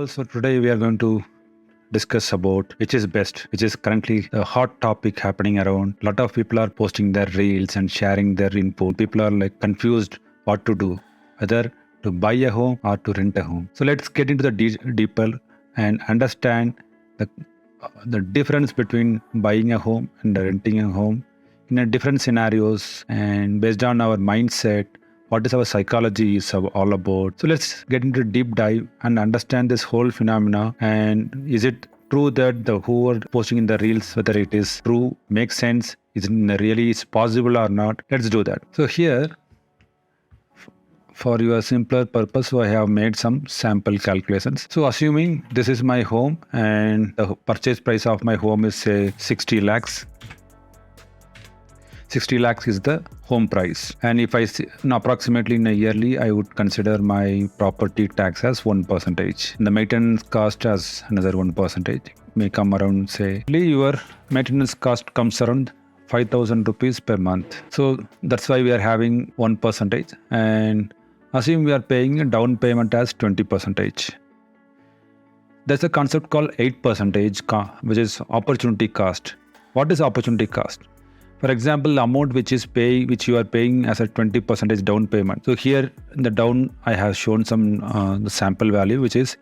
all. So today we are going to discuss about which is best, which is currently a hot topic happening around. A lot of people are posting their reels and sharing their input. People are like confused what to do, whether to buy a home or to rent a home. So let's get into the deeper and understand the difference between buying a home and renting a home in a different scenarios, and based on our mindset, what is our psychology is all about. So let's get into a deep dive and understand this whole phenomena. And is it true that the who are posting in the reels, whether it is true, makes sense, is it really is possible or not? Let's do that. So here, for your simpler purpose, so I have made some sample calculations. So assuming this is my home and the purchase price of my home is say 60 lakhs. 60 lakhs is the home price. And if I see, approximately in a yearly, I would consider my property tax as 1%. The maintenance cost as another 1%. May come around, say, your maintenance cost comes around 5,000 rupees per month. So that's why we are having 1%. And assume we are paying a down payment as 20%. There's a concept called 8%, which is opportunity cost. What is opportunity cost? For example, the amount which you are paying as a 20% down payment. So here in the down, I have shown some the sample value, which is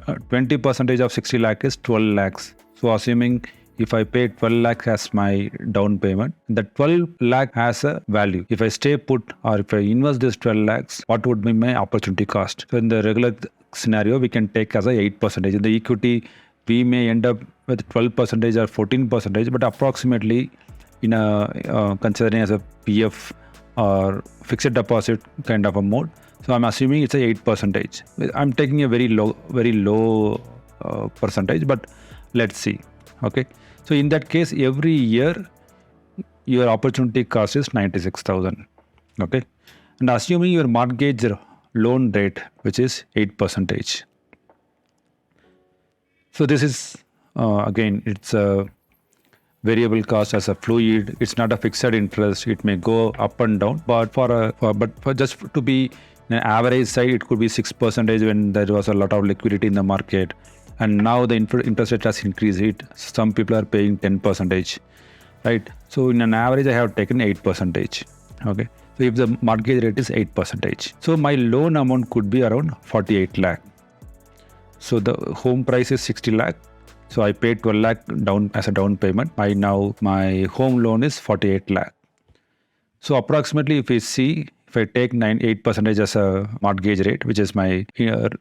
20% of 60 lakh is 12 lakhs. So assuming if I pay 12 lakh as my down payment, that 12 lakh has a value. If I stay put or if I invest this 12 lakhs, what would be my opportunity cost? So in the regular scenario, we can take as a 8%. In the equity, we may end up with 12% or 14%, but approximately in a considering as a PF or fixed deposit kind of a mode. So I'm assuming it's a 8%. I'm taking a very low percentage, but let's see. Okay. So in that case, every year, your opportunity cost is 96,000. Okay. And assuming your mortgage loan rate, which is 8%. So this is, again, it's a variable cost as a fluid. It's not a fixed interest. It may go up and down, but for just to be an average side, it could be 6% when there was a lot of liquidity in the market. And now the interest rate has increased. Some people are paying 10%, right? So in an average, I have taken 8%. Okay. So if the mortgage rate is 8%, so my loan amount could be around 48 lakh. So the home price is 60 lakh. So I paid 12 lakh down as a down payment. My home loan is 48 lakh. So approximately if I take 8% as a mortgage rate, which is my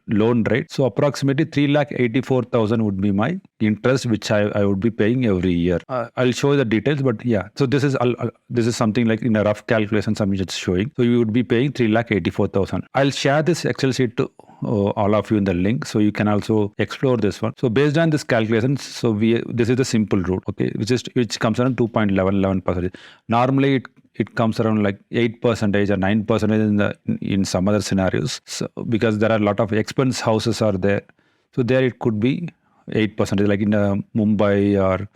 loan rate, so approximately 3,84,000 would be my interest, which I would be paying every year. I'll show you the details, but yeah. So this is something like in a rough calculation, I'm just showing. So you would be paying 3,84,000. I'll share this Excel sheet to all of you in the link, so you can also explore this one. So based on this calculation, so this is the simple route, okay, which comes around 2.11%. Normally it comes around like 8% or 9% in some other scenarios, so because there are a lot of expense houses are there. So there it could be 8%, like in Mumbai or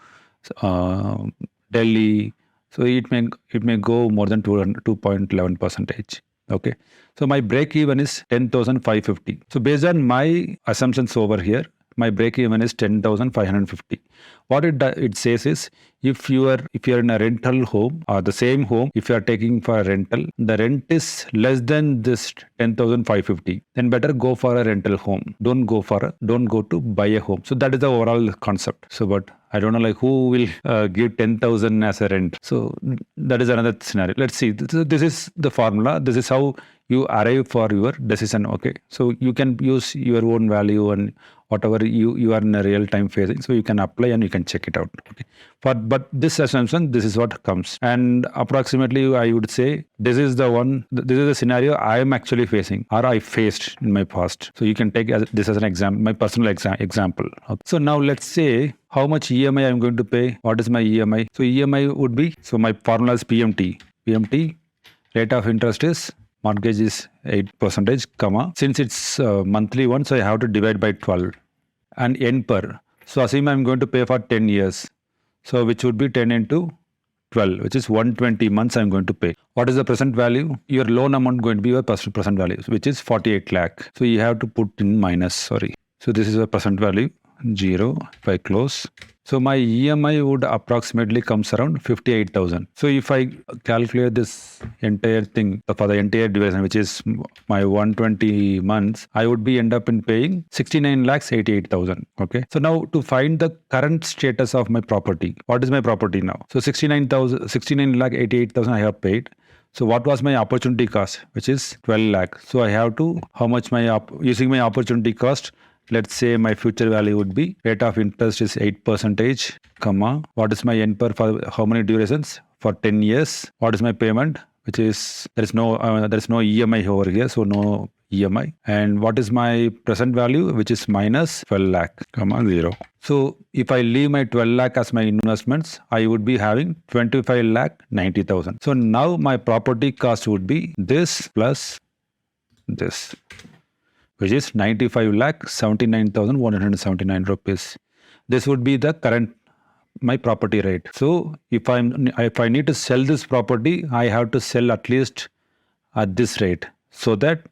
Delhi. So it may go more than 2.11%. Okay. So my break even is 10,550. So based on my assumptions over here, my break even is 10,550. What it says is, if you are in a rental home or the same home, if you are taking for a rental, the rent is less than this 10,550, then better go for a rental home. Don't go to buy a home. So that is the overall concept. So, but I don't know, like who will give 10,000 as a rent. So that is another scenario. Let's see. This is the formula. This is how you arrive for your decision. Okay. So you can use your own value and whatever you are in a real time facing. So you can apply and you can check it out. Okay. But this assumption, this is what comes. And approximately, I would say this is the scenario I am actually facing or I faced in my past. So you can take this as an example, my personal example. Okay. So now let's say how much EMI I'm going to pay. What is my EMI? So EMI would be, so my formula is PMT. PMT, rate of interest is, mortgage is 8%, comma. Since it's monthly one, so I have to divide by 12. And N per. So assume I'm going to pay for 10 years. So which would be 10 into 12, which is 120 months I'm going to pay. What is the present value? Your loan amount going to be your present value, which is 48 lakh. So you have to put in minus, So this is a present value, 0. If I close, so my EMI would approximately comes around 58,000. So if I calculate this entire thing for the entire duration, which is my 120 months, I would be end up in paying 69 lakhs 88,000. Okay. So now to find the current status of my property, what is my property now? So 69 lakh 88,000 I have paid. So what was my opportunity cost, which is 12 lakh. So I have to, how much using my opportunity cost, let's say my future value would be rate of interest is 8%, comma, what is my NPER for how many durations? For 10 years. What is my payment? Which is, there is no EMI over here, so no EMI. And what is my present value, which is minus 12 lakh, comma 0. So if I leave my 12 lakh as my investments, I would be having 25 lakh 90,000. So now my property cost would be this plus this, which is 95 lakh 79,179 rupees. This would be the current my property rate. So if I need to sell this property, I have to sell at least at this rate so that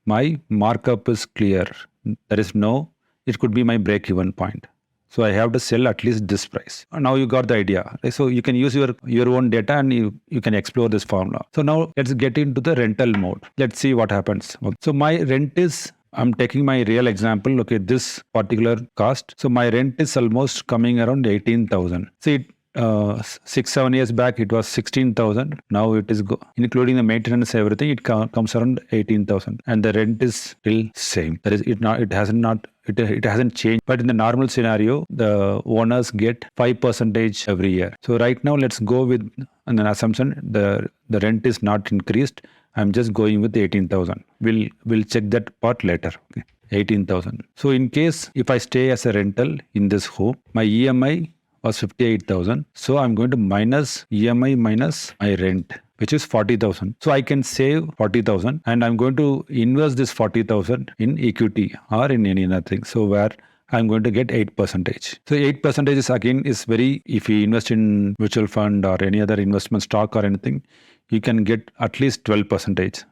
my markup is clear. There is no, it could be my break-even point. So I have to sell at least this price. Now you got the idea. So you can use your own data and you can explore this formula. So now let's get into the rental mode. Let's see what happens. So my rent is, I'm taking my real example. Okay, this particular cost. So my rent is almost coming around 18,000. See, 6-7 years back it was 16,000. Now it is including the maintenance, everything, it comes around 18,000, and the rent is still same. That is, it hasn't changed. But in the normal scenario, the owners get 5% every year. So right now, let's go with an assumption the rent is not increased. I'm just going with 18,000. We'll check that part later. Okay. 18,000. So in case if I stay as a rental in this home, my EMI was 58,000. So I'm going to minus EMI minus my rent, which is 40,000. So I can save 40,000 and I'm going to invest this 40,000 in equity or in any other thing. So where I'm going to get 8%. So 8% is again is very, if you invest in mutual fund or any other investment stock or anything, you can get at least 12%.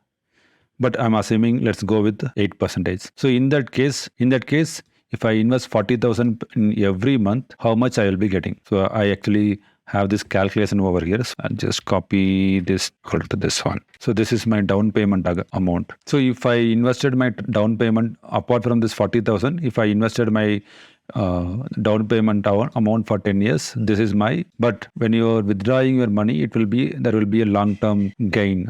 But I'm assuming let's go with 8%. So in that case, if I invest 40,000 in every month, how much I will be getting? So I actually have this calculation over here. So I'll just copy this, go to this one. So this is my down payment amount. So if I invested my down payment apart from this 40,000, if I invested my down payment amount for 10 years, this is my, but when you're withdrawing your money, there will be a long-term gain,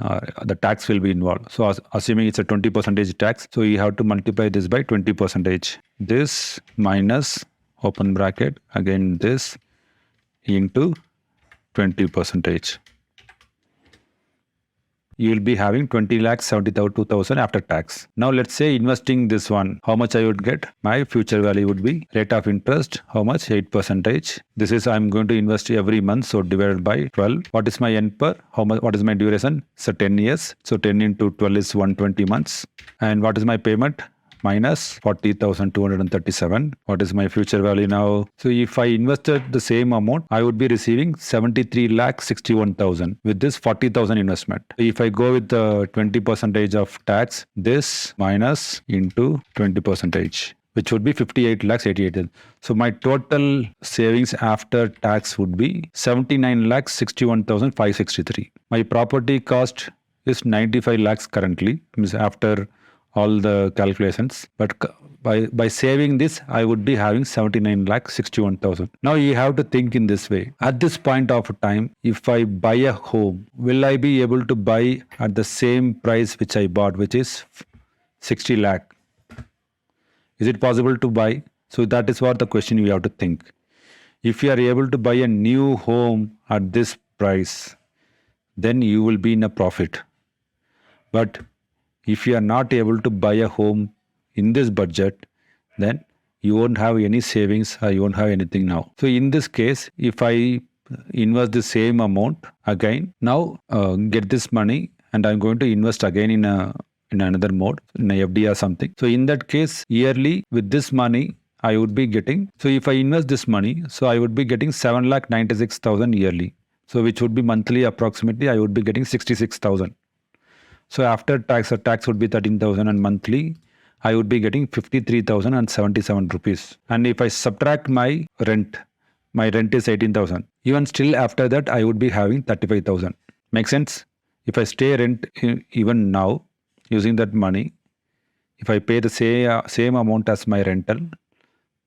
the tax will be involved. So assuming it's a 20% tax, so you have to multiply this by 20%. This minus, open bracket, again this into 20%. You will be having 20 lakhs 72,000 after tax. Now let's say investing this one, how much I would get? My future value would be rate of interest, how much? 8%. This is I'm going to invest every month, so divided by 12. What is my NPER? What is my duration? So 10 years. So 10 into 12 is 120 months. And what is my payment? Minus 40,237. What is my future value now? So if I invested the same amount, I would be receiving 73 lakh 61,000 with this 40,000 investment. If I go with the 20% of tax, this minus into 20%, which would be 58 lakhs 88. So my total savings after tax would be 79 lakhs 61,563. My property cost is 95 lakhs currently, means after all the calculations, but by saving this, I would be having 79 lakh 61,000. Now you have to think in this way. At this point of time, if I buy a home, will I be able to buy at the same price which I bought, which is 60 lakh? Is it possible to buy? So that is what the question you have to think. If you are able to buy a new home at this price, then you will be in a profit. But if you are not able to buy a home in this budget, then you won't have any savings or you won't have anything now. So in this case, if I invest the same amount again, now get this money and I'm going to invest again in another mode, in a FD or something. So in that case, yearly with this money, I would be getting, so if I invest this money, so I would be getting 7,96,000 yearly. So which would be monthly approximately, I would be getting 66,000. So after tax, the tax would be 13,000 and monthly I would be getting 53,077 rupees. And if I subtract my rent is 18,000. Even still after that, I would be having 35,000. Make sense? If I stay rent even now, using that money, if I pay the same amount as my rental,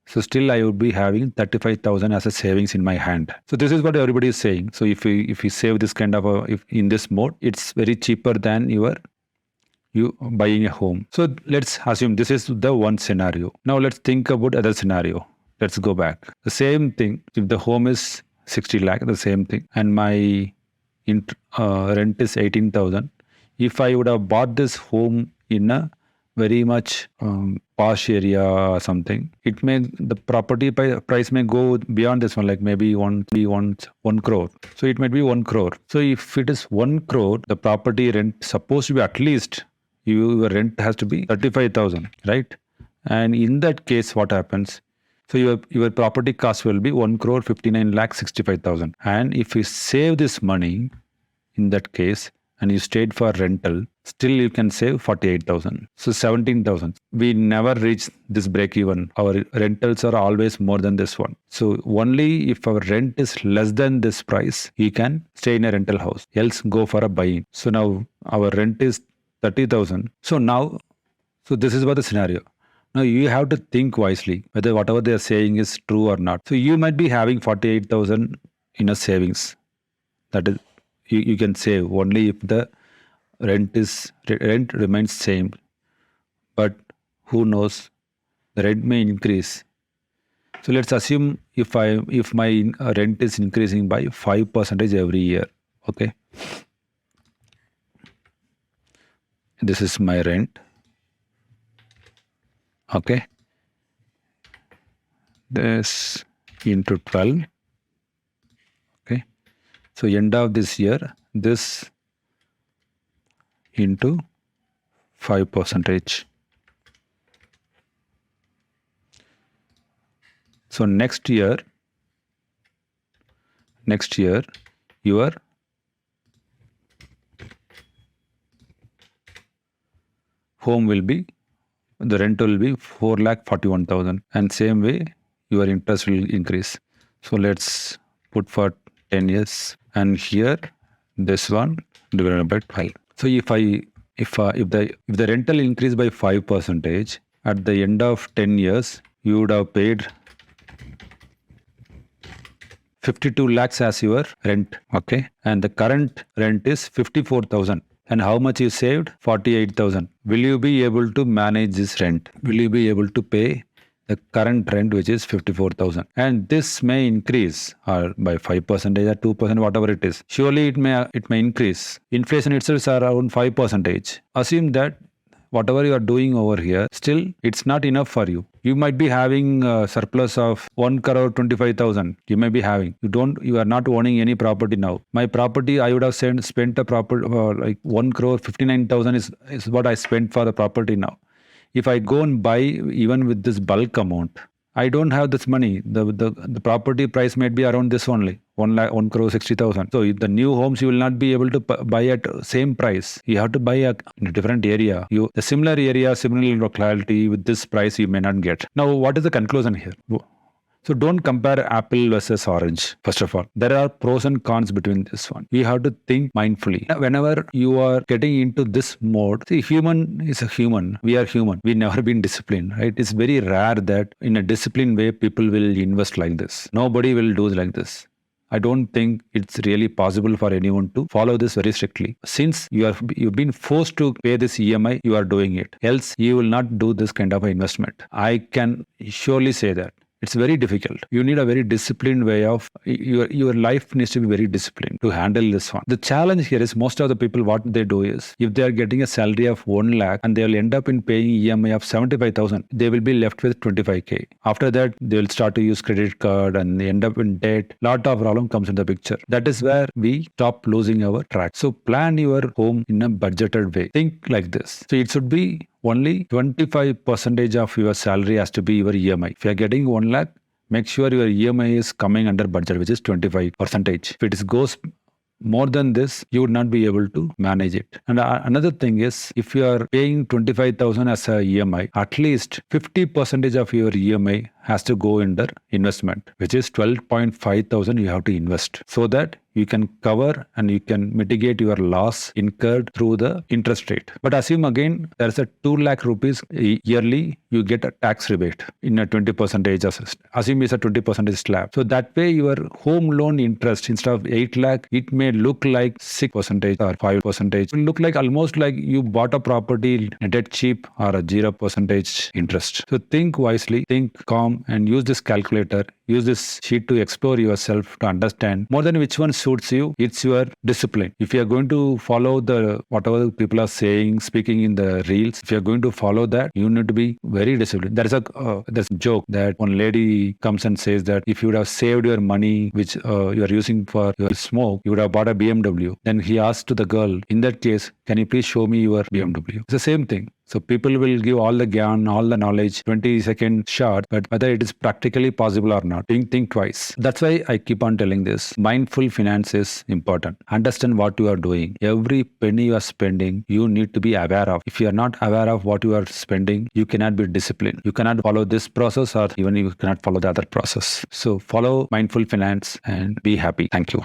so still I would be having 35,000 as a savings in my hand. So this is what everybody is saying. So if you save this kind of if in this mode, it's very cheaper than you buying a home. So let's assume this is the one scenario. Now let's think about other scenario. Let's go back. The same thing. If the home is 60 lakh, the same thing, and my rent is 18,000. If I would have bought this home in a very much posh area or something, the property price may go beyond this one, like maybe 1 crore. So it might be 1 crore. So if it is 1 crore, the property rent supposed to be at least your rent has to be 35,000, right? And in that case, what happens? So your property cost will be 1 crore 59 lakh 65,000. And if you save this money in that case and you stayed for rental, still you can save 48,000. So 17,000. We never reach this break even. Our rentals are always more than this one. So only if our rent is less than this price, you can stay in a rental house. Else go for a buy-in. So now our rent is 30,000. So this is what the scenario. Now you have to think wisely whether whatever they are saying is true or not. So you might be having 48,000 in a savings. That is, you can save only if the rent remains same. But who knows, the rent may increase. So let's assume if my rent is increasing by 5% every year. Okay, this is my rent. Okay, this into 12. Okay, so end of this year, this into 5%. So next year, your home will be, the rent will be 4,41,000, and same way your interest will increase. So let's put for 10 years, and here this one divided by 12. So if the rental increase by 5%, at the end of 10 years, you would have paid 52 lakhs as your rent. Okay, and the current rent is 54,000. And how much you saved? 48,000. Will you be able to manage this rent? Will you be able to pay the current rent, which is 54,000? And this may increase by 5% or 2%, whatever it is. Surely it may increase. Inflation itself is around 5%. Assume that whatever you are doing over here, still it's not enough for you. You might be having a surplus of 1 crore 25,000. You may be having. You are not owning any property now. My property, I would have spent a property like 1 crore 59,000 is what I spent for the property now. If I go and buy even with this bulk amount, I don't have this money. The property price might be around this only, 1 crore 60,000. So the new homes you will not be able to buy at same price. You have to buy in a different area. The similar area, similar locality with this price you may not get. Now, what is the conclusion here? So don't compare apple versus orange. First of all, there are pros and cons between this one. You have to think mindfully. Whenever you are getting into this mode, see, human is a human. We are human. We've never been disciplined, right? It's very rare that in a disciplined way, people will invest like this. Nobody will do like this. I don't think it's really possible for anyone to follow this very strictly. Since you've been forced to pay this EMI, you are doing it. Else, you will not do this kind of investment. I can surely say that. It's very difficult. You need a very disciplined way of, your life needs to be very disciplined to handle this one. The challenge here is most of the people, what they do is, if they are getting a salary of 1 lakh and they will end up in paying EMI of 75,000, they will be left with 25K. After that, they will start to use credit card and they end up in debt. Lot of problem comes in the picture. That is where we stop losing our track. So plan your home in a budgeted way. Think like this. So it should be only 25% of your salary has to be your EMI. If you are getting 1 lakh, make sure your EMI is coming under budget, which is 25%. If it goes more than this, you would not be able to manage it. And another thing is, if you are paying 25,000 as a EMI, at least 50% of your EMI has to go under investment, which is 12.5 thousand you have to invest, so that you can cover and you can mitigate your loss incurred through the interest rate. But assume again there's a 2 lakh rupees yearly, you get a tax rebate in a 20% assume it's a 20% slab. So that way your home loan interest, instead of 8 lakh, it may look like 6% or 5%. It will look like almost like you bought a property dead cheap or a 0% interest. So think wisely, think calm, and use this calculator, use this sheet to explore yourself, to understand more than which one suits you. It's your discipline. If you are going to follow the whatever people are saying, speaking in the reels, if you are going to follow that, you need to be very disciplined. There's a joke that one lady comes and says that if you would have saved your money which you are using for your smoke, you would have bought a BMW. Then he asked to the girl, in that case, can you please show me your BMW? It's the same thing. So people will give all the gyan, all the knowledge, 20-second short, but whether it is practically possible or not, think twice. That's why I keep on telling this. Mindful finance is important. Understand what you are doing. Every penny you are spending, you need to be aware of. If you are not aware of what you are spending, you cannot be disciplined. You cannot follow this process, or even you cannot follow the other process. So follow mindful finance and be happy. Thank you.